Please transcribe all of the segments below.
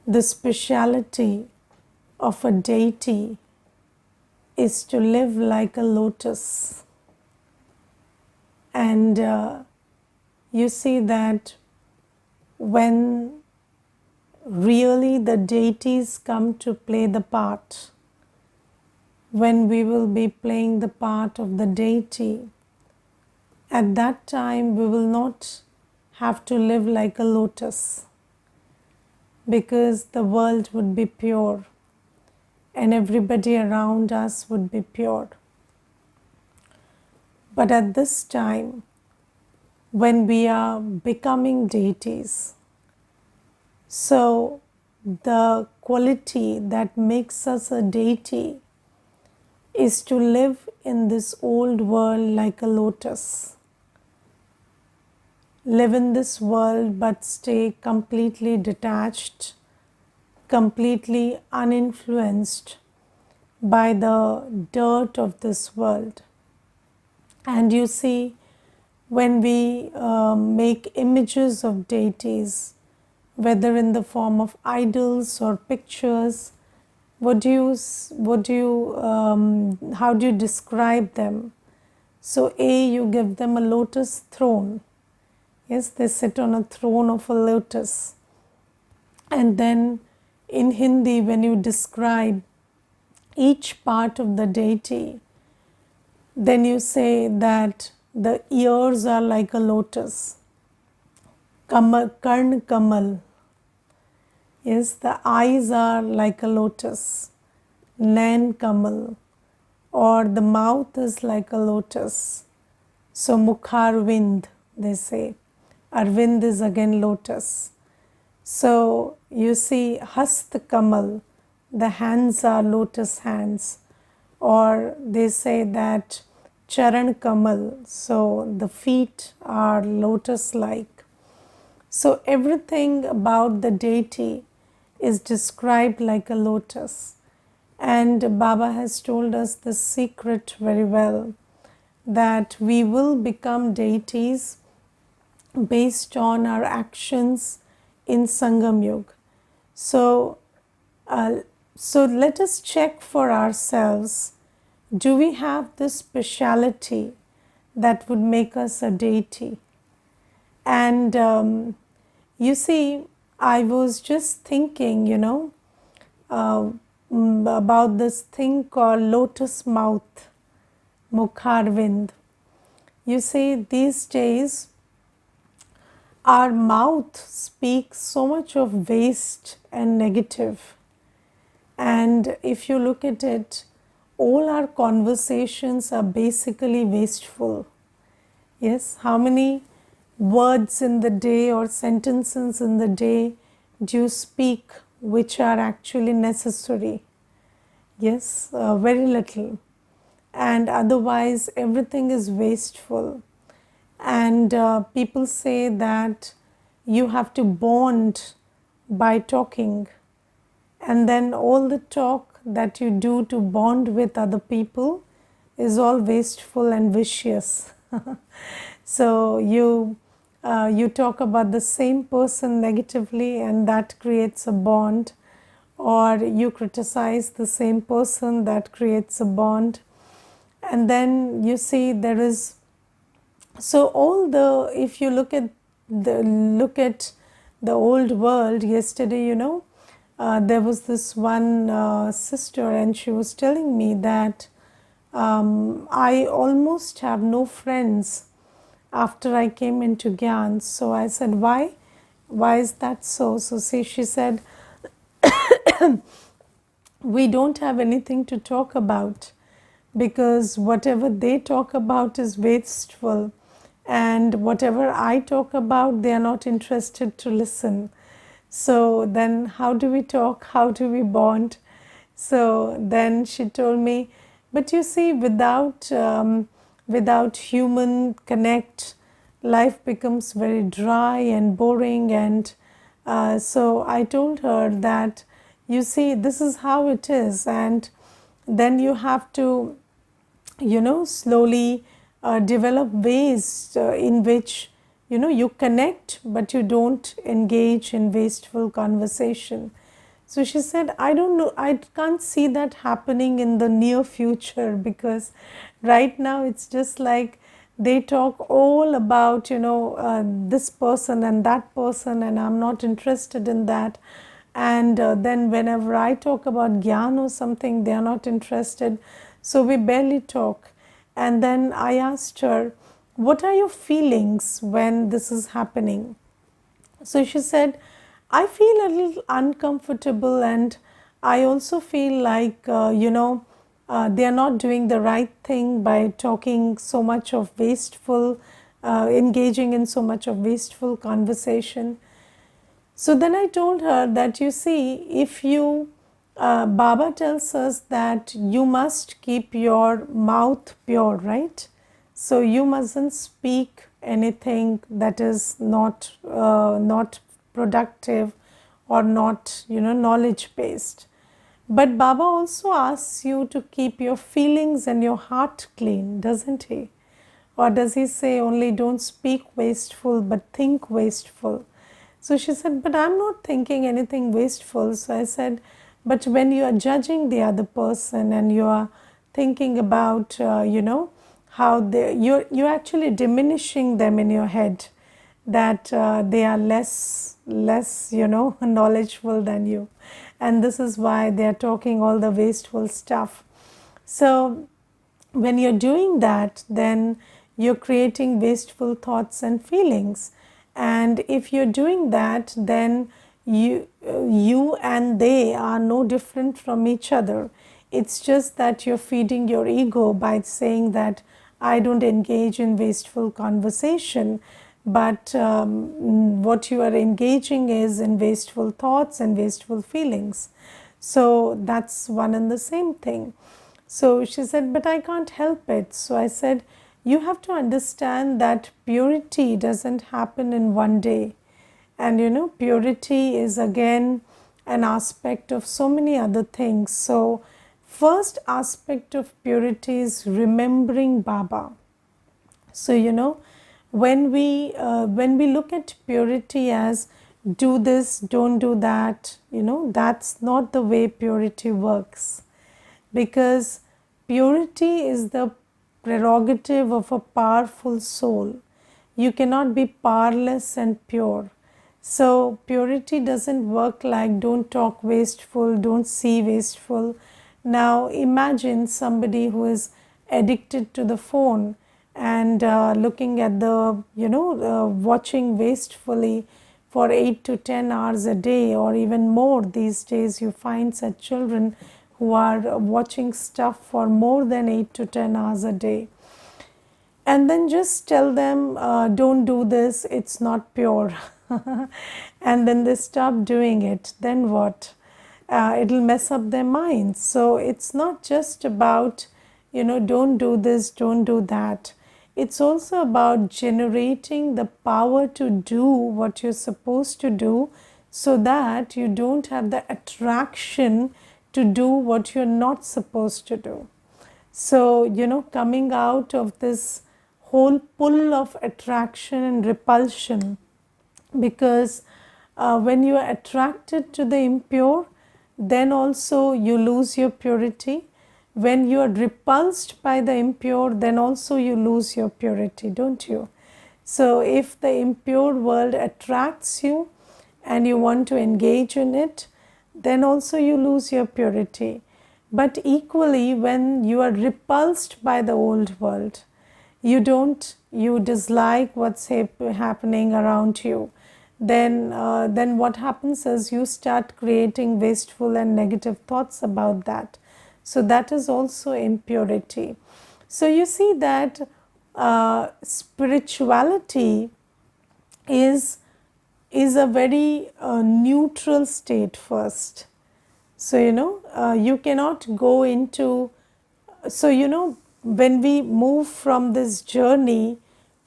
The speciality of a deity is to live like a lotus. And you see that when really the deities come to play the part, when we will be playing the part of the deity, at that time we will not have to live like a lotus, because the world would be pure and everybody around us would be pure. But at this time, when we are becoming deities, so the quality that makes us a deity is to live in this old world like a lotus. Live in this world but stay completely detached, completely uninfluenced by the dirt of this world. And you see, when we make images of deities, whether in the form of idols or pictures, how do you describe them? So you give them a lotus throne. Yes, they sit on a throne of a lotus. And then in Hindi, when you describe each part of the deity, then you say that the ears are like a lotus, Karn Kamal. Yes, the eyes are like a lotus, Nain Kamal, or the mouth is like a lotus. So Mukharvind, they say. Arvind is again lotus. So you see Hast Kamal, the hands are lotus hands. Or they say that Charan Kamal, so the feet are lotus like. So everything about the deity is described like a lotus. And Baba has told us the secret very well, that we will become deities based on our actions in Sangam Yuga. So let us check for ourselves, do we have this speciality that would make us a deity? And you see, I was just thinking, about this thing called lotus mouth, Mukharvind. You see, these days, our mouth speaks so much of waste and negative. And if you look at it, all our conversations are basically wasteful. Yes, how many words in the day or sentences in the day do you speak which are actually necessary? Yes, very little. And otherwise, everything is wasteful. And people say that you have to bond by talking, and then all the talk that you do to bond with other people is all wasteful and vicious. So you talk about the same person negatively, and that creates a bond, or you criticize the same person, that creates a bond. And then you see there is, so if you look at the old world, yesterday, there was this one sister, and she was telling me that I almost have no friends after I came into Gyan. So I said, why? Why is that so? So she said, we don't have anything to talk about, because whatever they talk about is wasteful, and whatever I talk about, they are not interested to listen. So then how do we talk? How do we bond? So then she told me, but you see, without human connect, life becomes very dry and boring. And so I told her that, you see, this is how it is. And then you have to, slowly develop ways in which, you connect, but you don't engage in wasteful conversation. So she said, I don't know, I can't see that happening in the near future, because right now it's just like they talk all about, this person and that person, and I'm not interested in that. And then whenever I talk about Gyan or something, they are not interested. So we barely talk. And then I asked her, what are your feelings when this is happening? So she said, I feel a little uncomfortable, and I also feel like, they are not doing the right thing by talking so much of wasteful, engaging in so much of wasteful conversation. So then I told her that, you see, if you, Baba tells us that you must keep your mouth pure, right? So you mustn't speak anything that is not productive or not, knowledge based. But Baba also asks you to keep your feelings and your heart clean, doesn't he? Or does he say only don't speak wasteful but think wasteful? So she said, but I'm not thinking anything wasteful. So I said, but when you are judging the other person and you are thinking about, how you're actually diminishing them in your head, that they are less knowledgeable than you, and this is why they are talking all the wasteful stuff. So when you're doing that, then you're creating wasteful thoughts and feelings. And if you're doing that, then you and they are no different from each other. It's just that you're feeding your ego by saying that I don't engage in wasteful conversation, but what you are engaging is in wasteful thoughts and wasteful feelings. So that's one and the same thing. So she said, but I can't help it. So I said, you have to understand that purity doesn't happen in one day. And purity is again an aspect of so many other things. So, first aspect of purity is remembering Baba. So, when we look at purity as do this, don't do that, that's not the way purity works, because purity is the prerogative of a powerful soul. You cannot be powerless and pure. So purity doesn't work like don't talk wasteful, don't see wasteful. Now imagine somebody who is addicted to the phone and looking at the, watching wastefully for 8 to 10 hours a day, or even more these days. You find such children who are watching stuff for more than 8 to 10 hours a day. And then just tell them, don't do this, it's not pure. And then they stop doing it. Then what? It'll mess up their minds. So it's not just about, don't do this, don't do that. It's also about generating the power to do what you're supposed to do, so that you don't have the attraction to do what you're not supposed to do. So, coming out of this whole pull of attraction and repulsion, because when you are attracted to the impure, then also you lose your purity. When you are repulsed by the impure, then also you lose your purity, don't you? So, if the impure world attracts you and you want to engage in it, then also you lose your purity. But equally, when you are repulsed by the old world, you dislike what's happening around you, then what happens is you start creating wasteful and negative thoughts about that. So that is also impurity. So you see that spirituality is a very neutral state first. So you cannot go into, so when we move from this journey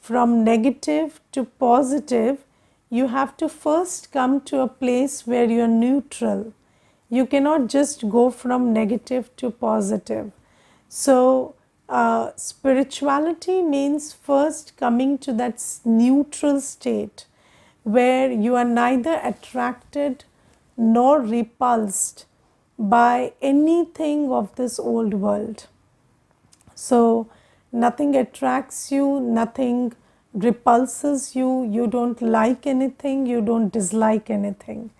from negative to positive, you have to first come to a place where you're neutral. You cannot just go from negative to positive. So spirituality means first coming to that neutral state where you are neither attracted nor repulsed by anything of this old world. So nothing attracts you, nothing repulses you, you don't like anything, you don't dislike anything.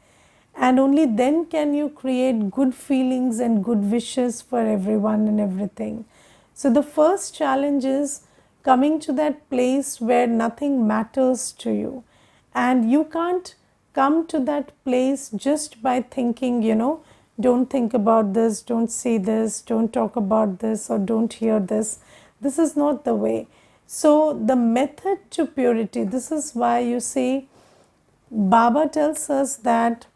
And only then can you create good feelings and good wishes for everyone and everything. So the first challenge is coming to that place where nothing matters to you. And you can't come to that place just by thinking, don't think about this, don't say this, don't talk about this, or don't hear this. This is not the way. So the method to purity, this is why you see Baba tells us that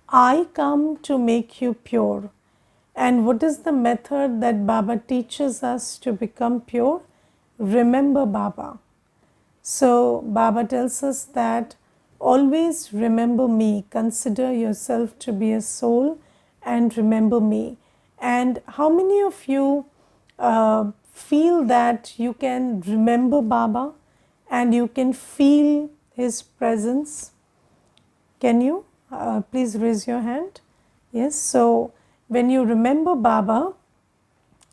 I come to make you pure. And what is the method that Baba teaches us to become pure? Remember Baba. So Baba tells us that always remember me, consider yourself to be a soul and remember me. And how many of you feel that you can remember Baba and you can feel his presence? Can you? Please raise your hand. Yes, so when you remember Baba,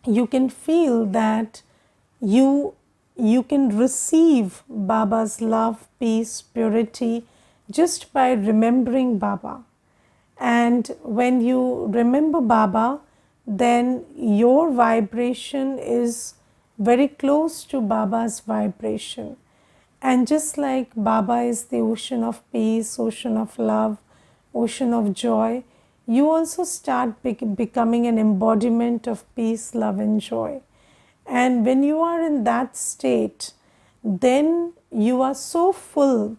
you can feel that you can receive Baba's love, peace, purity just by remembering Baba. And when you remember Baba, then your vibration is very close to Baba's vibration. And just like Baba is the ocean of peace, ocean of love, ocean of joy, you also start becoming an embodiment of peace, love and joy. And when you are in that state, then you are so full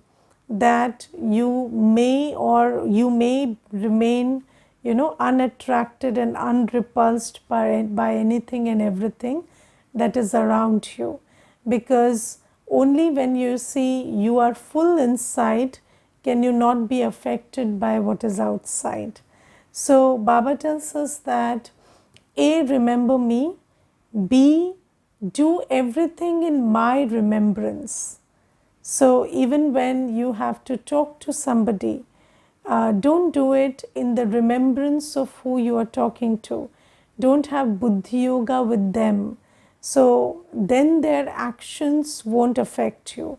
that you may remain unattracted and unrepulsed by anything and everything that is around you, because only when you see you are full inside can you not be affected by what is outside. So Baba tells us that A, remember me, B, do everything in my remembrance. So even when you have to talk to somebody, don't do it in the remembrance of who you are talking to. Don't have buddhi yoga with them. So then their actions won't affect you.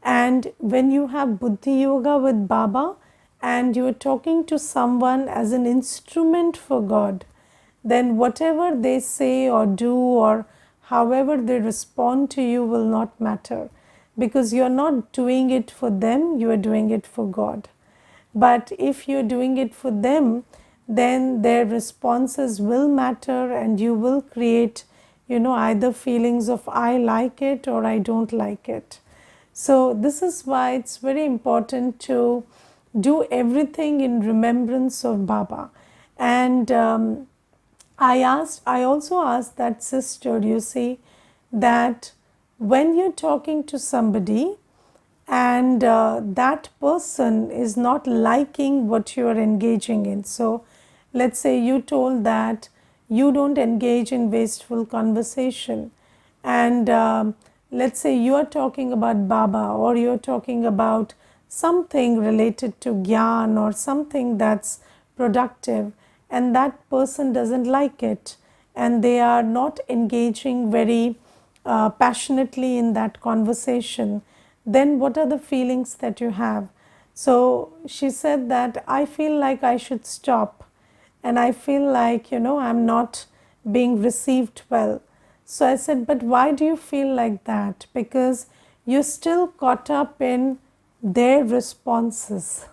And when you have buddhi yoga with Baba and you are talking to someone as an instrument for God, then whatever they say or do or however they respond to you will not matter, because you are not doing it for them, you are doing it for God. But if you are doing it for them, then their responses will matter and you will create, either feelings of I like it or I don't like it. So this is why it's very important to do everything in remembrance of Baba. And I also asked that sister, you see, that when you're talking to somebody and that person is not liking what you are engaging in. So let's say you told that you don't engage in wasteful conversation, and let's say you are talking about Baba or you're talking about something related to Gyan or something that's productive, and that person doesn't like it and they are not engaging very passionately in that conversation, then what are the feelings that you have? So she said that I feel like I should stop and I feel like, I'm not being received well. So I said, but why do you feel like that? Because you're still caught up in their responses.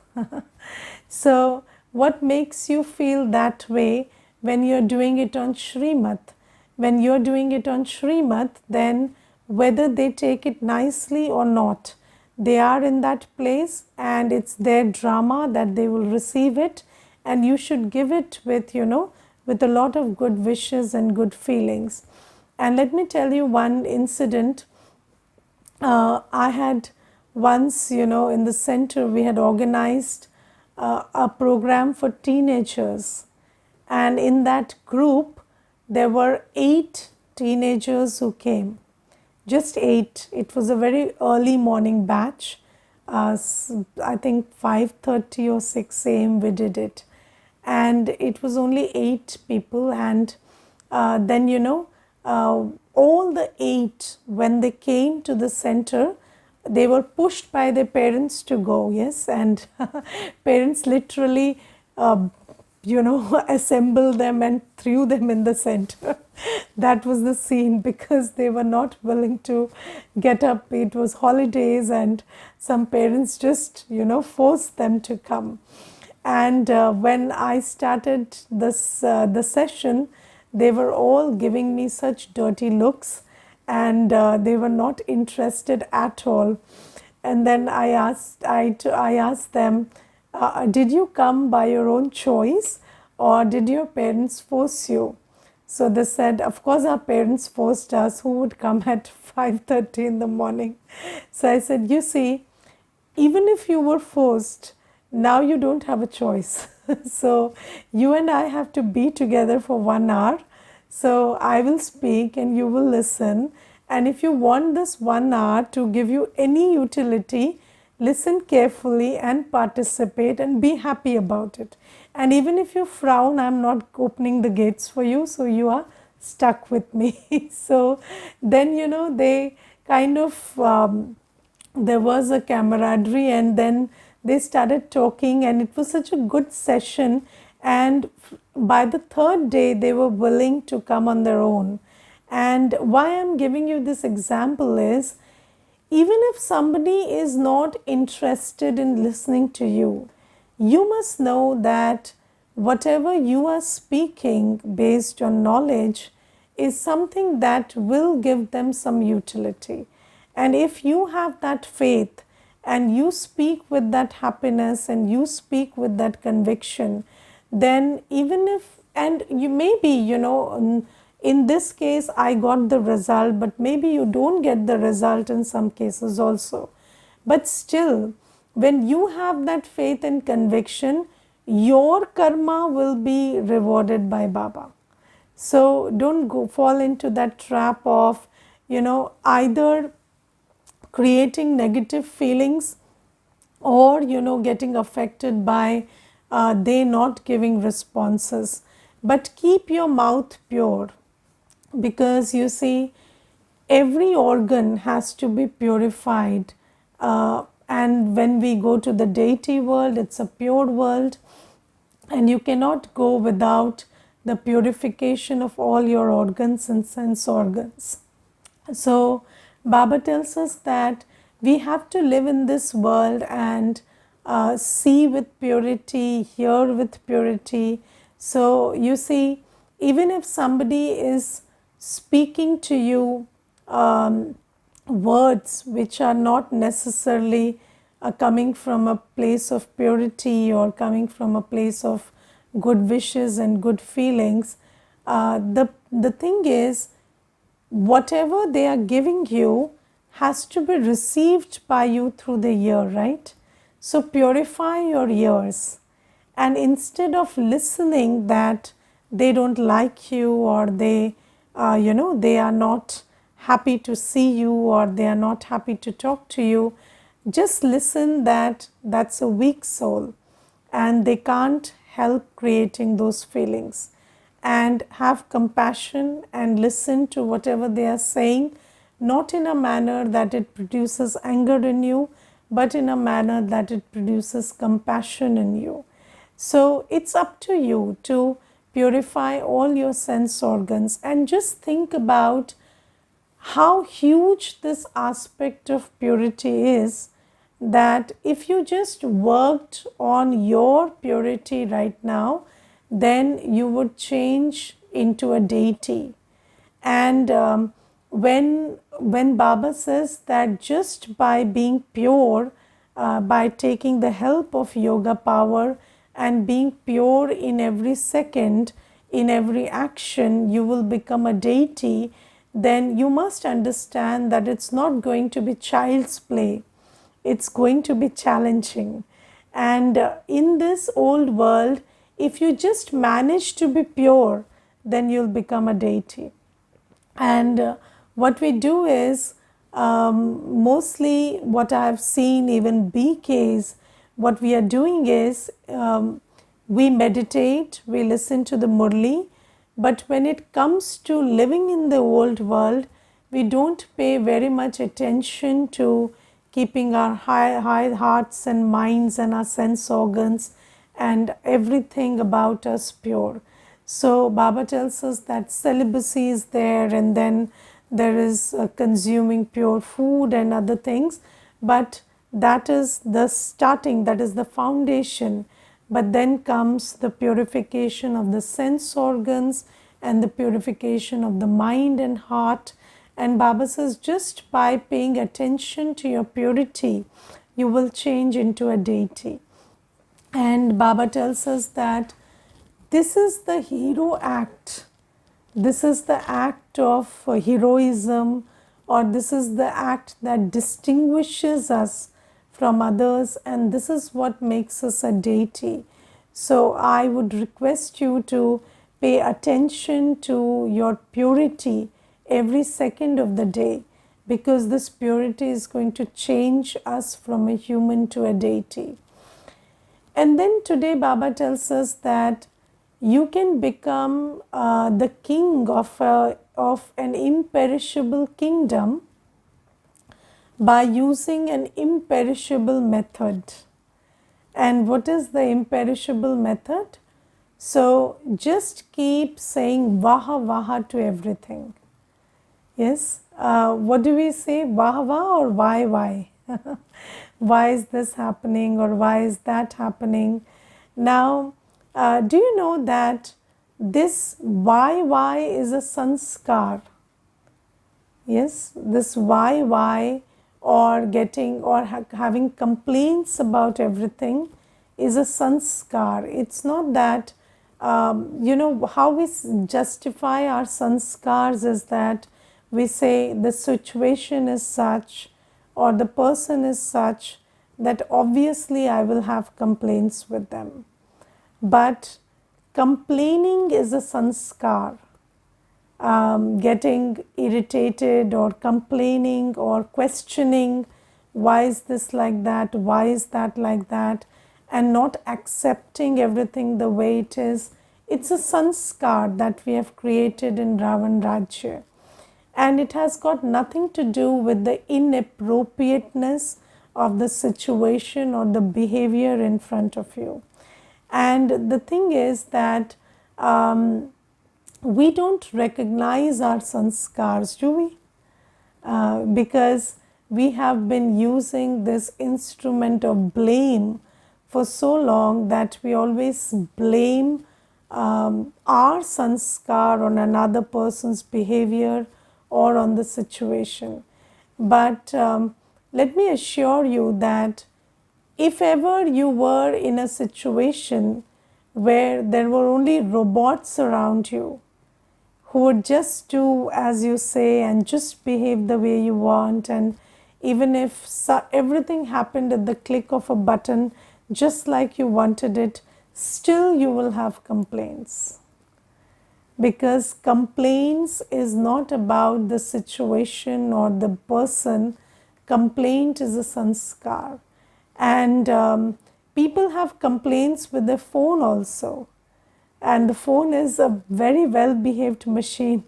So what makes you feel that way when you're doing it on Shrimad? When you're doing it on Shrimad, then whether they take it nicely or not, they are in that place and it's their drama that they will receive it, and you should give it with, with a lot of good wishes and good feelings. And let me tell you one incident. I had once, in the center, we had organized a program for teenagers, and in that group there were 8 teenagers who came, just 8. It was a very early morning batch, I think 5:30 or 6 a.m. we did it, and it was only 8 people. And then all the 8, when they came to the center, they were pushed by their parents to go. Yes, and parents literally assembled them and threw them in the center. That was the scene, because they were not willing to get up. It was holidays, and some parents just forced them to come. And when I started the session, they were all giving me such dirty looks, and they were not interested at all. And then I asked them, did you come by your own choice, or did your parents force you? So they said, of course our parents forced us. Who would come at 5:30 in the morning? So I said, you see, even if you were forced, now you don't have a choice. So you and I have to be together for 1 hour. So I will speak and you will listen. And if you want this 1 hour to give you any utility, listen carefully and participate and be happy about it. And even if you frown, I'm not opening the gates for you, so you are stuck with me. So then, they kind of, there was a camaraderie, and then they started talking, and it was such a good session. And by the third day, they were willing to come on their own. And why I'm giving you this example is, even if somebody is not interested in listening to you, you must know that whatever you are speaking based on knowledge is something that will give them some utility. And if you have that faith and you speak with that happiness and you speak with that conviction, then even if, and you maybe, in this case I got the result, but maybe you don't get the result in some cases also. But still, when you have that faith and conviction, your karma will be rewarded by Baba. So don't fall into that trap of, either creating negative feelings, or getting affected by they not giving responses. But keep your mouth pure, because you see, every organ has to be purified, and when we go to the deity world, it's a pure world, and you cannot go without the purification of all your organs and sense organs. So Baba tells us that we have to live in this world and see with purity, hear with purity. So you see, even if somebody is speaking to you words which are not necessarily coming from a place of purity or coming from a place of good wishes and good feelings, the thing is, whatever they are giving you has to be received by you through the ear, right? So purify your ears, and instead of listening that they don't like you, or they they are not happy to see you, or they are not happy to talk to you, just listen that that's a weak soul and they can't help creating those feelings. And have compassion and listen to whatever they are saying, not in a manner that it produces anger in you, but in a manner that it produces compassion in you. So it's up to you to purify all your sense organs, and just think about how huge this aspect of purity is, that if you just worked on your purity right now, then you would change into a deity. And when Baba says that just by being pure, by taking the help of yoga power and being pure in every second, in every action, you will become a deity, then you must understand that it's not going to be child's play. It's going to be challenging. And in this old world, if you just manage to be pure, then you'll become a deity. And what we do is, Mostly what I have seen, even BKs, what we are doing is we meditate, we listen to the Murli, but when it comes to living in the old world, we don't pay very much attention to keeping our high hearts and minds and our sense organs and everything about us pure. So Baba tells us that celibacy is there, and then there is consuming pure food and other things, but that is the starting, that is the foundation. But then comes the purification of the sense organs and the purification of the mind and heart. And Baba says, just by paying attention to your purity, you will change into a deity. And Baba tells us that this is the hero act. This is the act of heroism, or this is the act that distinguishes us from others, and this is what makes us a deity. So I would request you to pay attention to your purity every second of the day, because this purity is going to change us from a human to a deity. And then today Baba tells us that you can become the king of an imperishable kingdom by using an imperishable method. And what is the imperishable method? So just keep saying Vaha Vaha to everything. Yes, what do we say? Vaha Vaha or why? Why is this happening, or why is that happening? Now, do you know that this why is a sanskar? Yes, this why or getting or having complaints about everything is a sanskar. It's not that, how we justify our sanskars is that we say the situation is such or the person is such that obviously I will have complaints with them. But complaining is a sanskar. Getting irritated or complaining or questioning, why is this like that, why is that like that, and not accepting everything the way it is, it's a sanskar that we have created in Ravan Rajya. And it has got nothing to do with the inappropriateness of the situation or the behavior in front of you. And the thing is that we don't recognize our sanskars, do we? Because we have been using this instrument of blame for so long that we always blame our sanskar on another person's behavior or on the situation. But let me assure you that if ever you were in a situation where there were only robots around you who would just do as you say and just behave the way you want, and even if everything happened at the click of a button just like you wanted it, still you will have complaints. Because complaints is not about the situation or the person. Complaint is a sanskar. And people have complaints with their phone also. And the phone is a very well behaved machine.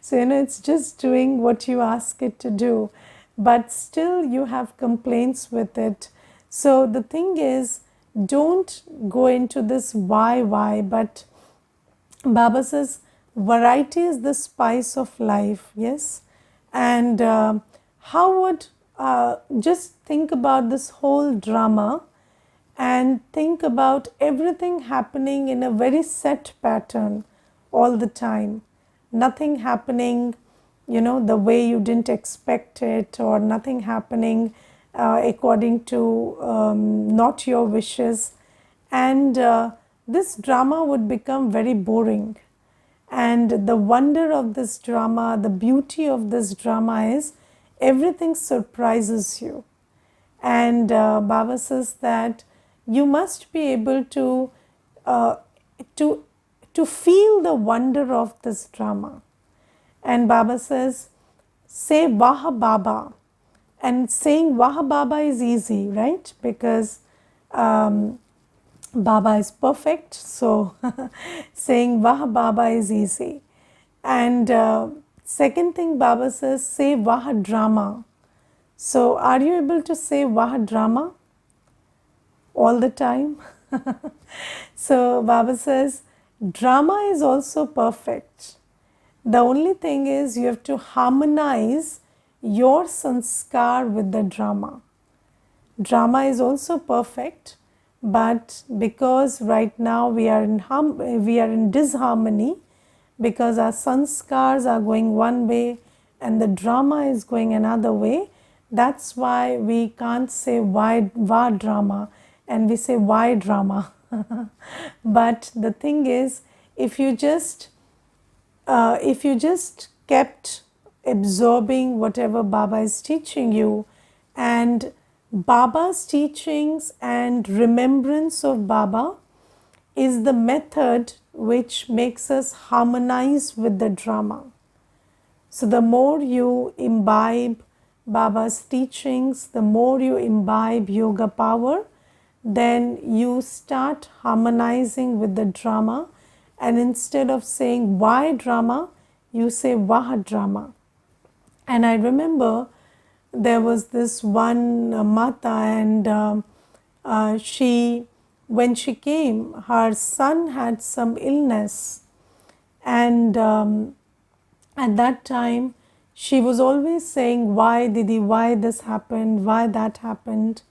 So, it's just doing what you ask it to do. But still you have complaints with it. So the thing is, don't go into this why, but Baba says variety is the spice of life, yes. And how would just think about this whole drama and think about everything happening in a very set pattern all the time. Nothing happening, the way you didn't expect it, or nothing happening according to not your wishes. And this drama would become very boring. And the wonder of this drama, the beauty of this drama is everything surprises you. And Baba says that you must be able to feel the wonder of this drama. And Baba says say Wah Baba. And saying Wah Baba is easy, right? Because Baba is perfect, so saying Wah Baba is easy. And second thing Baba says, say Wah Drama. So are you able to say Wah Drama all the time? So Baba says, drama is also perfect. The only thing is you have to harmonize your sanskar with the drama. Drama is also perfect, but because right now we are in disharmony, because our sanskars are going one way and the drama is going another way, that's why we can't say why va drama and we say why drama. But the thing is, if you just kept absorbing whatever Baba is teaching you, and Baba's teachings and remembrance of Baba is the method which makes us harmonize with the drama. So the more you imbibe Baba's teachings, the more you imbibe yoga power, then you start harmonizing with the drama, and instead of saying why drama, you say Wah drama. And I remember there was this one Mata, and when she came, her son had some illness, and at that time she was always saying, why Didi, why this happened, why that happened.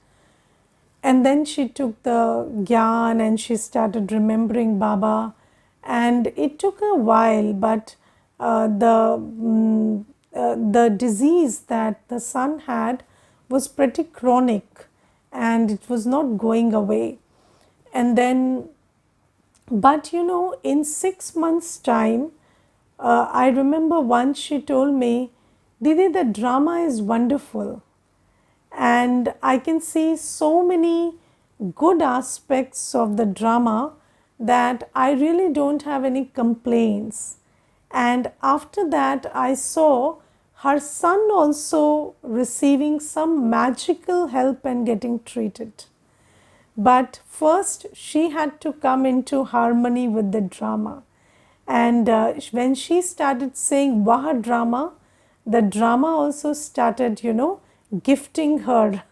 And then she took the gyan and she started remembering Baba, and it took a while, but the disease that the son had was pretty chronic and it was not going away. And then, but in 6 months' time, I remember once she told me, Didi, the drama is wonderful. And I can see so many good aspects of the drama that I really don't have any complaints. And after that, I saw her son also receiving some magical help and getting treated. But first, she had to come into harmony with the drama. And when she started saying Wah drama, the drama also started, gifting her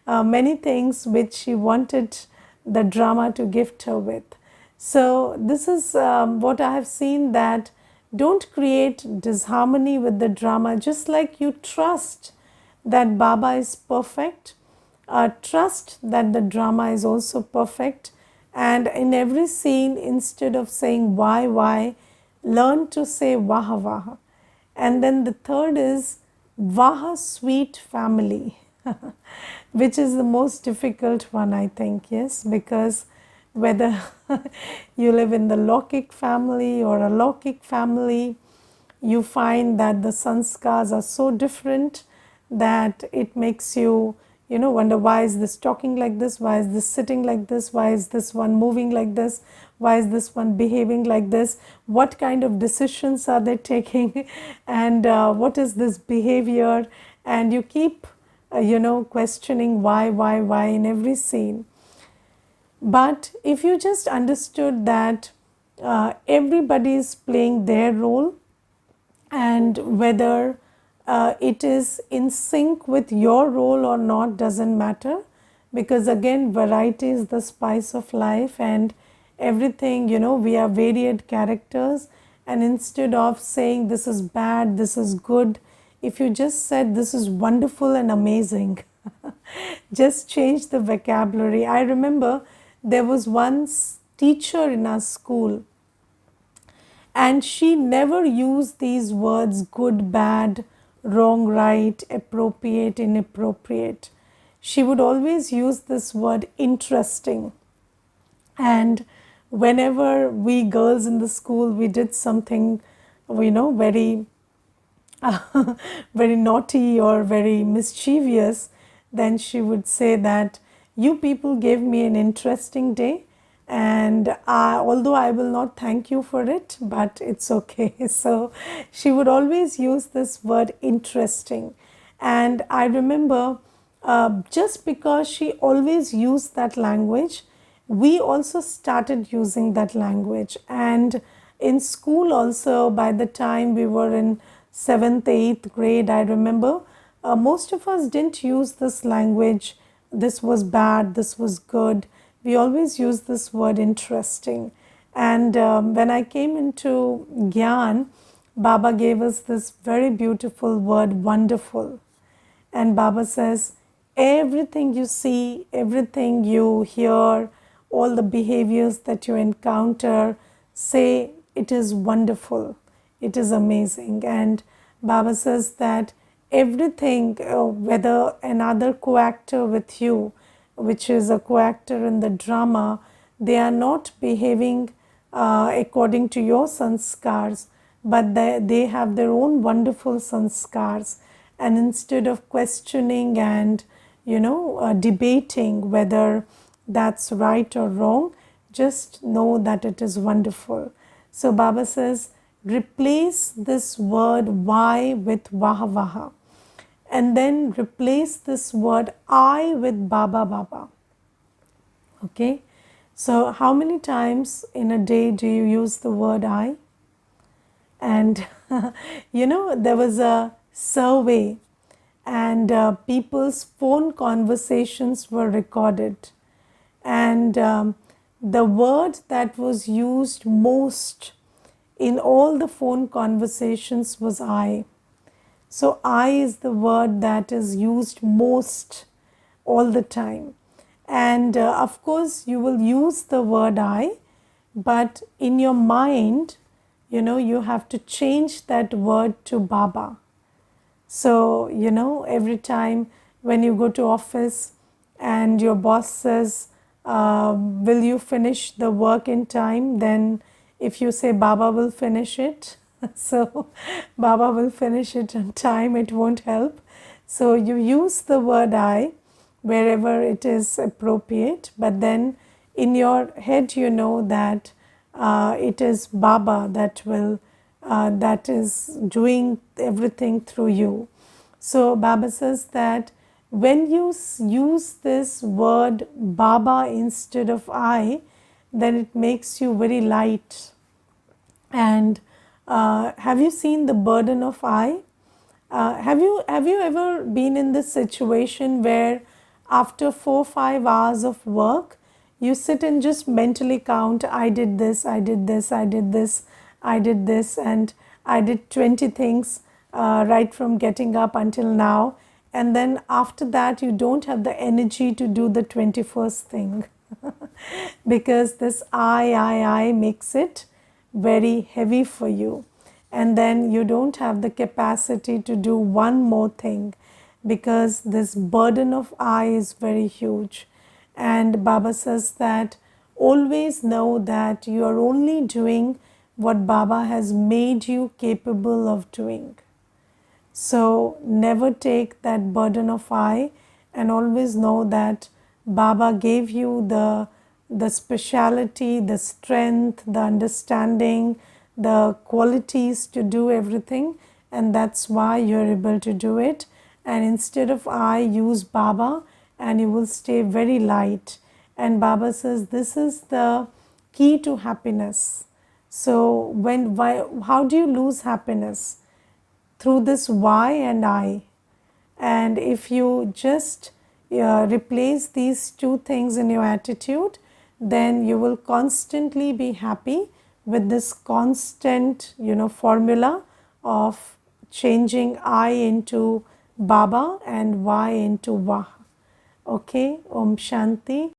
many things which she wanted the drama to gift her with. So this is what I have seen, that don't create disharmony with the drama. Just like you trust that Baba is perfect, trust that the drama is also perfect, and in every scene, instead of saying why, learn to say Wah Wah. And then the third is Wah sweet family, which is the most difficult one, I think, yes, because whether you live in the Lokik family or a Lokik family, you find that the sanskars are so different that it makes you, wonder, why is this talking like this, why is this sitting like this, why is this one moving like this, why is this one behaving like this, what kind of decisions are they taking, and what is this behavior, and you keep questioning why in every scene. But if you just understood that everybody is playing their role, and whether it is in sync with your role or not doesn't matter, because again, variety is the spice of life, and everything, we are varied characters, and instead of saying this is bad, this is good, if you just said this is wonderful and amazing, just change the vocabulary. I remember there was one teacher in our school, and she never used these words good, bad, wrong, right, appropriate, inappropriate. She would always use this word interesting. And whenever we girls in the school, we did something, very very naughty or very mischievous, then she would say that you people gave me an interesting day, and although I will not thank you for it, but it's okay. So she would always use this word interesting, and I remember just because she always used that language, we also started using that language. And in school also, by the time we were in 7th 8th grade, I remember most of us didn't use this language, this was bad, this was good. We always use this word interesting. And when I came into Gyan, Baba gave us this very beautiful word, wonderful. And Baba says, everything you see, everything you hear, all the behaviors that you encounter, say it is wonderful, it is amazing. And Baba says that everything, whether another co-actor with you, which is a co-actor in the drama, they are not behaving according to your sanskars, but they have their own wonderful sanskars. And instead of questioning and debating whether that's right or wrong, just know that it is wonderful. So Baba says, replace this word why with vaha vaha, and then replace this word I with Baba Baba. Okay, so how many times in a day do you use the word I? And there was a survey, and people's phone conversations were recorded, and the word that was used most in all the phone conversations was I. So I is the word that is used most all the time. And of course you will use the word I, but in your mind, you have to change that word to Baba. So, every time when you go to office and your boss says, will you finish the work in time? Then if you say Baba will finish it, so Baba will finish it on time, it won't help. So you use the word I wherever it is appropriate, but then in your head you know that it is Baba that is doing everything through you. So Baba says that when you use this word Baba instead of I, then it makes you very light. And have you seen the burden of I? Have you ever been in this situation where after 4-5 hours of work, you sit and just mentally count, I did this, I did this, I did this, I did this, and I did 20 things right from getting up until now, and then after that you don't have the energy to do the 21st thing because this I makes it very heavy for you, and then you don't have the capacity to do one more thing because this burden of I is very huge. And Baba says that always know that you are only doing what Baba has made you capable of doing. So never take that burden of I, and always know that Baba gave you the speciality, the strength, the understanding, the qualities to do everything, and that's why you're able to do it. And instead of I, use Baba, and you will stay very light. And Baba says this is the key to happiness. So how do you lose happiness? Through this why and I. And if you just replace these two things in your attitude, then you will constantly be happy with this constant formula of changing I into Baba and Y into Vah. Okay, Om Shanti.